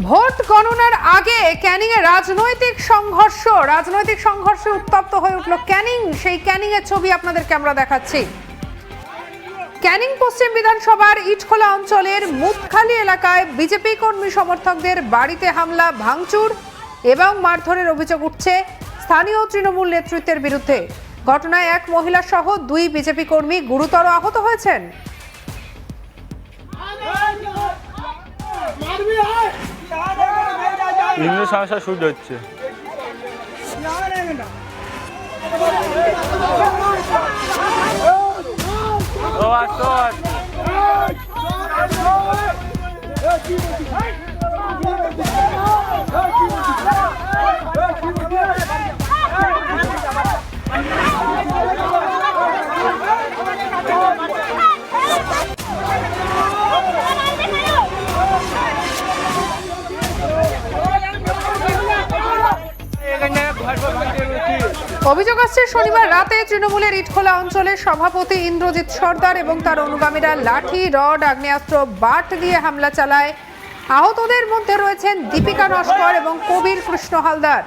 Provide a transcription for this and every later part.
Vote গণনার আগে ক্যানিংয়ে রাজনৈতিক সংঘর্ষে উত্তপ্ত হয়ে উঠল ক্যানিং। সেই ক্যানিং এর ছবি আপনাদেরকে আমরা দেখাচ্ছি। ক্যানিং পশ্চিম বিধানসভার ইটখোলা অঞ্চলের মুতখালী এলাকায় বিজেপি কর্মী সমর্থকদের বাড়িতে হামলা, ভাঙচুর এবং মারধরের অভিযোগ উঠছে স্থানীয় তৃণমূল নেতৃত্বের বিরুদ্ধে। ঘটনায় এক মহিলা সহ 2 বিজেপি কর্মী গুরুতর আহত হয়েছেন। হিন্দু সমস্যা শুরু হচ্ছে। অভিযোগ আসছে শনিবার রাতে তৃণমূলের ইটখোলা অঞ্চলের সভাপতি ইন্দ্রজিৎ সর্দার এবং তার অনুগামীরা লাঠি, রড, আগ্নেয়াস্ত্র, বাট দিয়ে হামলা চালায়। আহতদের মধ্যে রয়েছেন দীপিকা নস্কর এবং কবির কৃষ্ণ হালদার।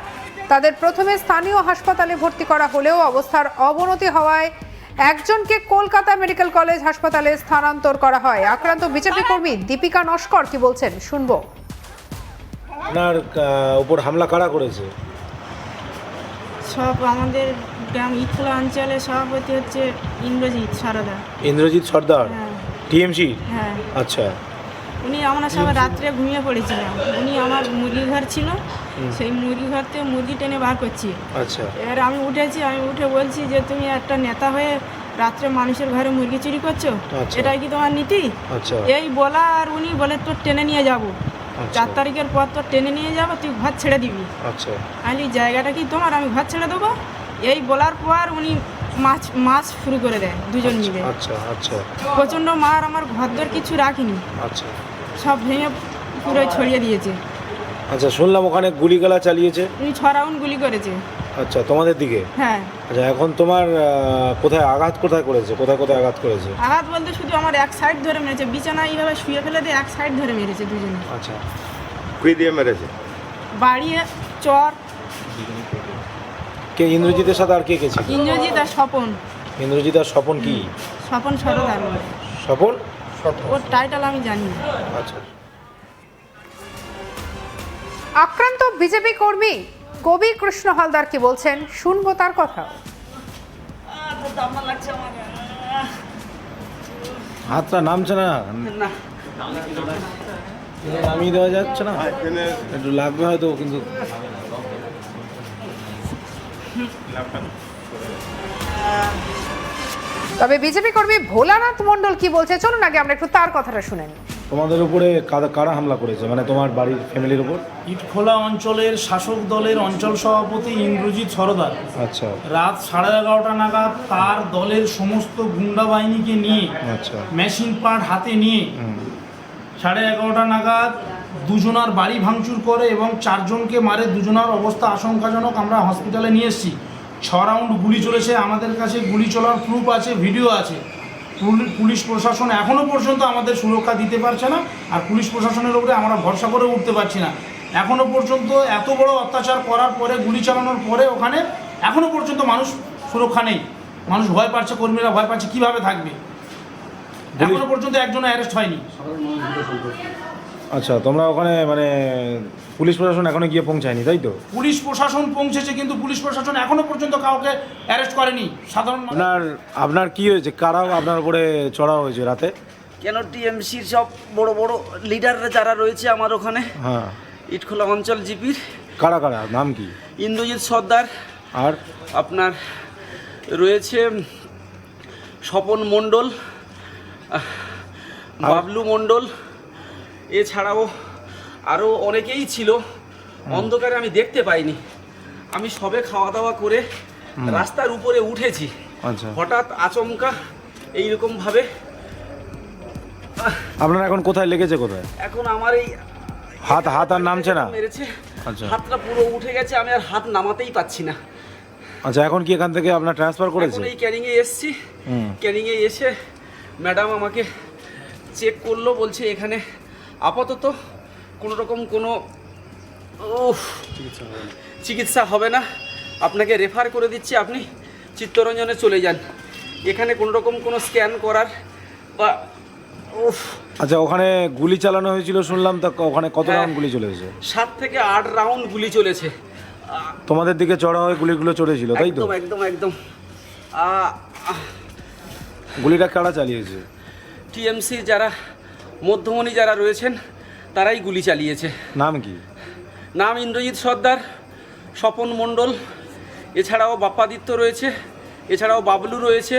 তাদের প্রথমে স্থানীয় হাসপাতালে ভর্তি করা হলেও অবস্থার অবনতি হওয়ায় একজনকে কলকাতা মেডিকেল কলেজ হাসপাতালে স্থানান্তর করা হয়। আক্রান্ত বিজেপি কর্মী দীপিকা নস্কর কি বলছেন শুনবো। আপনার উপর হামলা কারা করেছে? সব আমাদের গ্রাম ইটখোলা অঞ্চলে সভাপতি হচ্ছে ইন্দ্রজিৎ সর্দার। ইন্দ্রজিৎ সর্দার, হ্যাঁ টিএমসি। হ্যাঁ, আচ্ছা, উনি আমরা সবাই রাত্রে ঘুমিয়ে পড়েছিলাম। উনি আমার মুরগি ঘর ছিল, সেই মুরগি ঘর থেকে মুরগি টেনে বার করছি। আচ্ছা, এবার আমি উঠে বলছি যে তুমি একটা নেতা হয়ে রাত্রে মানুষের ঘরে মুরগি চুরি করছো, আচ্ছা। এটাই কি তোমার নীতি? আচ্ছা, এই বলা আর উনি বলে তোর টেনে নিয়ে যাবো, আচ্ছা। 4 তারিখের পর তোর টেনে নিয়ে যাবো, তুই ঘর ছেড়ে দিবি। আচ্ছা, আমি জায়গাটা কি তোমার, আমি ঘর ছেড়ে দেবো। এই বলার পর উনি মাছ শুরু করে দেয় দুজন মিলে। আচ্ছা, আচ্ছা, প্রচণ্ড মার, আমার ঘরদোর কিছু রাখিনি, আচ্ছা, সব ভেঙে পুরো ছড়িয়ে দিয়েছে। আচ্ছা। শুনলাম ওখানে গুলিগালা চালিয়েছে। উনি 6 রাউন্ড গুলি করেছে। আচ্ছা, তোমাদের দিকে? হ্যাঁ। আচ্ছা, এখন তোমার কোথায় আঘাত করেছে? কোথায় আঘাত করেছে? আঘাত বলতে শুধু আমার এক সাইড ধরে মেরেছে, বিছানা এইভাবে শুয়ে ফেলে দিয়ে এক সাইড ধরে মেরেছে দুজনে। আচ্ছা, কুই দিয়ে মেরেছে? বাড়িয়ে চর। কে ইন্দ্রজিতের সাথে আর কে গেছে? ইন্দ্রজিৎ আর স্বপন। ইন্দ্রজিৎ আর স্বপন কি? স্বপন সরদার স্বপন? ওর টাইটেল আমি জানি না। আচ্ছা। আক্রান্ত বিজেপি কর্মী কবি কৃষ্ণ হালদার কি বলছেন শুনবো তার কথা। হাতটা নামছে না, নামিয়ে দেওয়া যাচ্ছে না, একটু লাগবে হয়তো, কিন্তু তবে বিজেপি কর্মী ভোলানাথ মণ্ডল কি বলছে চলুন আগে আমরা একটু তার কথাটা শুনে নিই। তোমাদের উপরে কারা হামলা করেছে, মানে তোমার বাড়ির ফ্যামিলির উপর? ইটখোলা অঞ্চলের শাসক দলের অঞ্চল সভাপতি ইন্দ্রজিৎ সরদার আচ্ছা, রাত 11:30 নাগাদ তার দলের সমস্ত গুন্ডা বাহিনীকে নিয়ে, আচ্ছা, মেশিন পার্ট হাতে নিয়ে 11:30 নাগাদ দুজনার বাড়ি ভাঙচুর করে এবং 4 জনকে মারে। দুজনার অবস্থা আশঙ্কাজনক, আমরা হসপিটালে নিয়ে এসেছি। 6 রাউন্ড গুলি চলেছে, আমাদের কাছে গুলি চলার প্রুফ আছে, ভিডিও আছে। পুলিশ প্রশাসন এখনও পর্যন্ত আমাদের সুরক্ষা দিতে পারছে না, আর পুলিশ প্রশাসনের উপরে আমরা ভরসা করে উঠতে পারছি না। এখনও পর্যন্ত এত বড় অত্যাচার করার পরে, গুলি চালানোর পরে ওখানে এখনও পর্যন্ত মানুষ সুরক্ষা নেই। মানুষ ভয় পাচ্ছে, কর্মীরা ভয় পাচ্ছে, কীভাবে থাকবে? এখনও পর্যন্ত একজনও অ্যারেস্ট হয়নি। আচ্ছা, তোমরা ওখানে মানে পুলিশ প্রশাসন এখনো গিয়ে পৌঁছায়নি, তাই তো? পুলিশ প্রশাসন পৌঁছেছে, কিন্তু পুলিশ প্রশাসন এখনো পর্যন্ত কাউকে অ্যারেস্ট করেনি। সাধারণ আপনার কি হয়েছে? কারা আপনার উপরে চড়া হয়েছে রাতে? কেন টিএমসির সব বড় বড় লিডাররা যারা রয়েছে আমার ওখানে, হ্যাঁ, ইটখোলা অঞ্চল জিপির। কারা নাম কি? ইন্দ্রজিৎ সর্দার, আর আপনার রয়েছে স্বপন মণ্ডল, বাবলু মণ্ডল, এছাড়াও আরও অনেকেই ছিল। অন্ধকারে আমি দেখতে পাইনি, আমি সবে খাওয়া দাওয়া করে রাস্তার উপরে উঠেছি। আচ্ছা, হঠাৎ আচমকা এইরকমভাবে। আপনার এখন কোথায় লেগেছে? কোথায় এখন আমার এই হাত আর নামছে না? মেরেছে, আচ্ছা, হাতটা পুরো উঠে গেছে, আমি আর হাত নামাতেই পাচ্ছি না। আচ্ছা, এখন কি এখান থেকে আপনার ট্রান্সফার করেছে? এখন এই ক্যানিংয়ে এসেছি। ক্যানিংয়ে এসে ম্যাডাম আমাকে চেক করলো, বলছে এখানে আপাতত কোনো রকম কোনো চিকিৎসা হবে না, আপনাকে রেফার করে দিচ্ছি, আপনি চিত্তরঞ্জনে চলে যান। এখানে কোনো রকম কোনো স্ক্যান করার বা আচ্ছা, ওখানে গুলি চালানো হয়েছিল শুনলাম, তা ওখানে কত রাউন্ড গুলি চলেছে? 7 থেকে 8 রাউন্ড গুলি চলেছে। তোমাদের দিকে চড়া হয়ে গুলিগুলো চলেছিল, তাই তো? একদম একদম একদম। গুলিটা কারা চালিয়েছে? টিএমসির যারা মধ্যমণি যারা রয়েছেন তারাই গুলি চালিয়েছে। নাম কি? নাম ইন্দ্রজিৎ সর্দার, স্বপন মণ্ডল, এছাড়াও বাপ্পাদিত্য রয়েছে, এছাড়াও বাবলু রয়েছে,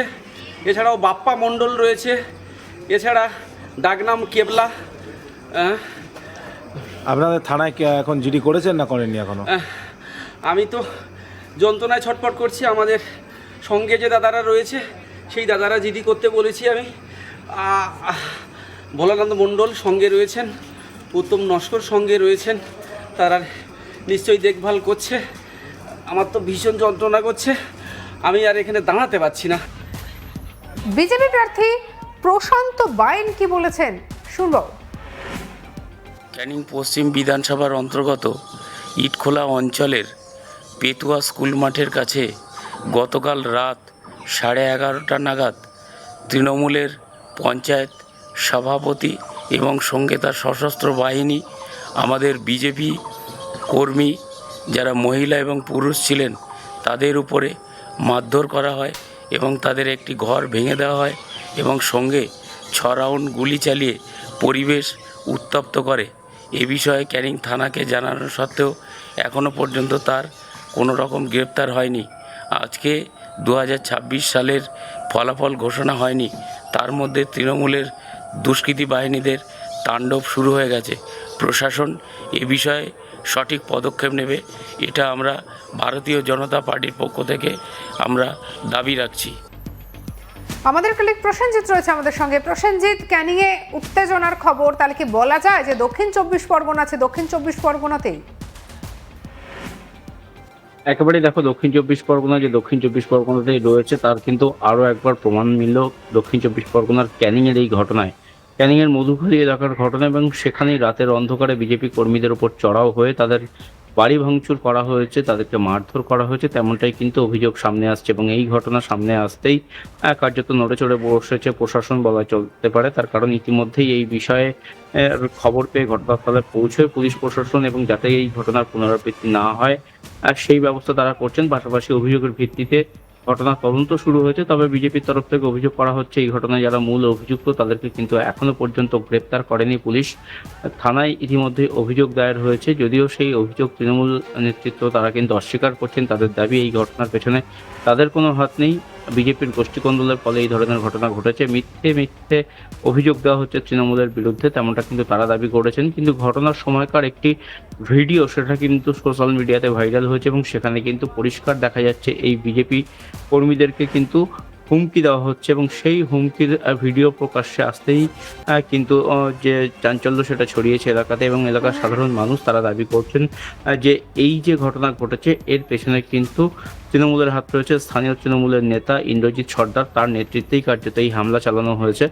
এছাড়াও বাপ্পা মণ্ডল রয়েছে, এছাড়া ডাকনাম কেবলা। আপনাদের থানায় কি এখন জিডি করেছেন না করেননি এখনো? আমি তো যন্ত্রণায় ছটফট করছি। আমাদের সঙ্গে যে দাদারা রয়েছে সেই দাদারা জিডি করতে বলেছি আমি। ভোলানন্দ মণ্ডল সঙ্গে রয়েছেন, উত্তম নস্কর সঙ্গে রয়েছেন, তারা নিশ্চয়ই দেখভাল করছে। আমার তো ভীষণ যন্ত্রণা করছে, আমি আর এখানে দাঁড়াতে পারছি না। বিজেপি প্রার্থী প্রশান্ত বাইন কি বলেছেন শুনব। ক্যানিং পশ্চিম বিধানসভার অন্তর্গত ইটখোলা অঞ্চলের পেতুয়া স্কুল মাঠের কাছে গতকাল রাত 11:30 নাগাদ তৃণমূলের পঞ্চায়েত সভাপতি এবং সঙ্গে তার সশস্ত্র বাহিনী, আমাদের বিজেপি কর্মী যারা মহিলা এবং পুরুষ ছিলেন তাদের উপরে মারধর করা হয় এবং তাদের একটি ঘর ভেঙে দেওয়া হয় এবং সঙ্গে 6 রাউন্ড গুলি চালিয়ে পরিবেশ উত্তপ্ত করে। এ বিষয়ে ক্যানিং থানাকে জানানো সত্ত্বেও এখনও পর্যন্ত তার কোনো রকম গ্রেপ্তার হয়নি। আজকে 2026 সালের ফলাফল ঘোষণা হয়নি, তার মধ্যে তৃণমূলের দুষ্কৃতী বাহিনীদের তাণ্ডব শুরু হয়ে গেছে। প্রশাসন এ বিষয়ে সঠিক পদক্ষেপ নেবে, এটা আমরা ভারতীয় জনতা পার্টির পক্ষ থেকে আমরা দাবি রাখছি। আমাদের কলিগ প্রসেনজিৎ রয়েছে আমাদের সঙ্গে। প্রসেনজিৎ, ক্যানিংয়ে উত্তেজনার খবর, তাহলে কি বলা যায় যে দক্ষিণ 24 পরগনা আছে দক্ষিণ 24 পরগনাতেই? একেবারে দেখো, দক্ষিণ 24 পরগনা যে দক্ষিণ 24 পরগনাতেই রয়েছে তার কিন্তু আরও একবার প্রমাণ মিলল দক্ষিণ 24 পরগনার ক্যানিংয়ের এই ঘটনায়। ক্যানিংয়ের মধুখালী এলাকার ঘটনা, এবং সেখানেই রাতের অন্ধকারে বিজেপি কর্মীদের উপর চড়াও হয়ে তাদের বাড়ি ভাঙচুর করা হয়েছে, তাদেরকে মারধর করা হয়েছে, তেমনটাই কিন্তু অভিযোগ সামনে আসছে। এবং এই ঘটনা সামনে আসতেই কার্যত নড়ে চড়ে বসেছে প্রশাসন বলা চলতে পারে। তার কারণ ইতিমধ্যেই এই বিষয়ে খবর পেয়ে ঘটনাস্থলে পৌঁছয় পুলিশ প্রশাসন, এবং যাতে এই ঘটনার পুনরাবৃত্তি না হয় সেই ব্যবস্থা তারা করছেন। পাশাপাশি অভিযোগের ভিত্তিতে ঘটনার তদন্ত শুরু হয়েছে। তবে বিজেপির তরফ থেকে অভিযোগ করা হচ্ছে এই ঘটনায় যারা মূল অভিযুক্ত তাদেরকে কিন্তু এখনো পর্যন্ত গ্রেপ্তার করেনি পুলিশ। থানায় ইতিমধ্যে অভিযোগ দায়ের হয়েছে, যদিও সেই অভিযোগ তৃণমূল নেতৃত্ব তারা কিন্তু অস্বীকার করছেন। তাদের দাবি এই ঘটনার পেছনে তাদের কোনো হাত নেই, বিজেপির গোষ্ঠীকন্দলের ফলে এই ধরনের ঘটনা ঘটেছে। মিথ্যে অভিযোগ দেওয়া হচ্ছে তৃণমূলের বিরুদ্ধে, তেমনটা কিন্তু তারা দাবি করেছেন। কিন্তু ঘটনার সময়কার একটি ভিডিও সেটা কিন্তু সোশ্যাল মিডিয়াতে ভাইরাল হয়েছে, এবং সেখানে কিন্তু পরিষ্কার দেখা যাচ্ছে এই বিজেপি কর্মীদেরকে কিন্তু হুমকি দেওয়া হচ্ছে, এবং সেই হুমকির ভিডিও প্রকাশ্যে আসতেই কিন্তু যে চাঞ্চল্য সেটা ছড়িয়েছে এলাকাতে, এবং এলাকার সাধারণ মানুষ তারা দাবি করছেন যে এই যে ঘটনা ঘটেছে এর পেছনে কিন্তু তৃণমূলের হাত রয়েছে। স্থানীয় তৃণমূলের নেতা ইন্দ্রজিৎ সর্দার, তার নেতৃত্বেই কার্যত এই হামলা চালানো হয়েছে।